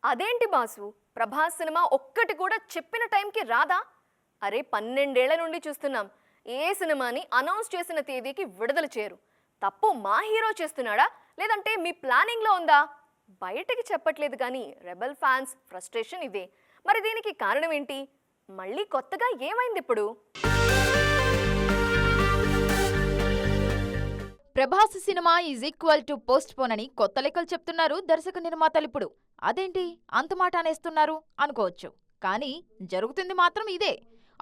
అదేంటి boss, Prabhas cinema ఒక్కటి కూడా చెప్పిన టైంకి రాదా? అరే 12 ఏళ్ల నుండి చూస్తున్నాం. ఏ సినిమాని అనౌన్స్ చేసిన తేదీకి విడుదల చేయరు. తప్పు మా హీరో చేస్తున్నాడా లేదంటే మీ ప్లానింగ్లో ఉందా? బయటికి చెప్పట్లేదు కానీ రెబల్ ఫ్యాన్స్ ఫ్రస్ట్రేషన్ ఇదే. మరి దీనికి కారణం ఏంటి? మళ్ళీ కొత్తగా ఏమైంది ఇప్పుడు? Prabhas cinema is equal to post phone అని కొత్త లెక్కలు చెప్తున్నారు దర్శక నిర్మాతలిప్పుడు. అదేంటి అంత మాట అనేస్తున్నారు అనుకోవచ్చు, కానీ జరుగుతుంది మాత్రం ఇదే.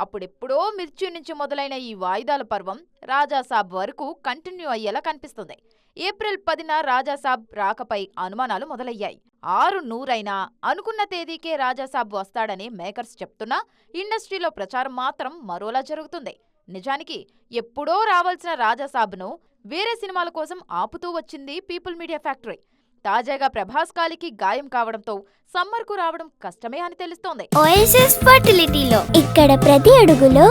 అప్పుడెప్పుడో మిర్చి నుంచి మొదలైన ఈ వాయిదాల పర్వం రాజాసాబ్ వరకు కంటిన్యూ అయ్యేలా కనిపిస్తుంది. ఏప్రిల్ 10న రాజాసాబ్ రాకపై అనుమానాలు మొదలయ్యాయి. 6 అనుకున్న తేదీకే రాజాసాబ్ వస్తాడని మేకర్స్ చెప్తున్నా ఇండస్ట్రీలో ప్రచారం మాత్రం మరోలా జరుగుతుంది. నిజానికి ఎప్పుడో రావాల్సిన రాజాసాబ్ను వేరే సినిమాల కోసం ఆపుతూ వచ్చింది పీపుల్ మీడియా ఫ్యాక్టరీ. తాజాగా ప్రభాస్ కాలికి గాయం కావడంతో సమ్మర్కు రావడం కష్టమే అని తెలుస్తోంది. ఓఎస్ఎస్ ఫర్టిలిటీలో ఇక్కడ ప్రతి అడుగులో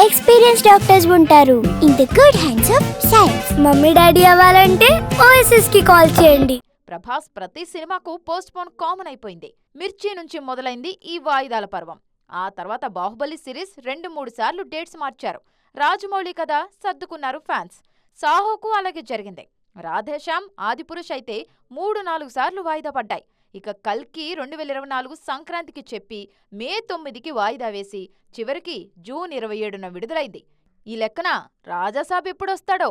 ఎక్స్పీరియన్స్ డాక్టర్స్ ఉంటారు. In the good hands of science. Mummy daddy అవ్వాలంటే ఓఎస్ఎస్ కి కాల్ చేయండి. ప్రభాస్ ప్రతి సినిమాకు పోస్ట్ పోన్ కామన్ అయిపోయింది. మిర్చి నుంచి మొదలైంది ఈ వాయిదాల పర్వం. ఆ తర్వాత బాహుబలి సిరీస్ 2-3 సార్లు డేట్స్ మార్చారు. రాజమౌళి కథ సర్దుకున్నారు ఫ్యాన్స్. సాహోకు అలాగే జరిగింది. రాధేశ్యామ్, ఆదిపురుష్ అయితే 3-4 సార్లు వాయిదా పడ్డాయి. ఇక కల్కి 2024 సంక్రాంతికి చెప్పి మే 9కి వాయిదా వేసి చివరికి జూన్ 27న విడుదలైంది. ఈ లెక్కన రాజాసాబ్ ఎప్పుడొస్తాడో?